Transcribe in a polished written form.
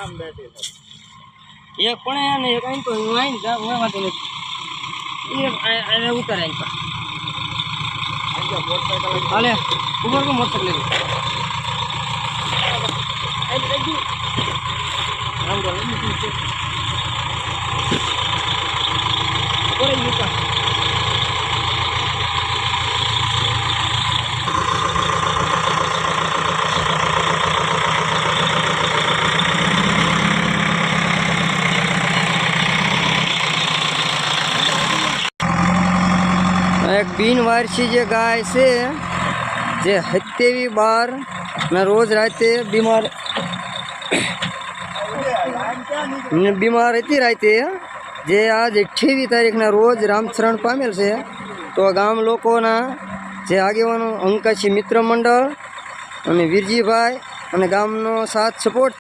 એક પણ ને એક અહીં તો હું આવીને જાઉં હું વાંધો નથી એક આને ઉતારે અહીં પર હાલે ઉપર કો મોટરસાઇકલ લેવું આમ તો લઈ છે ઉપર ઉપર एक बिनवारसी जे गाय से जे 27/12 ना रोज राते बीमार रहती रहती है जे आज 28 तारीख ना रोज रामचरण पामेल से तो गाम लोकोना जे આગેવાનો અંકાશી મિત્ર મંડળ અને વીરજીભાઈ અને ગામનો સાથ સપોર્ટ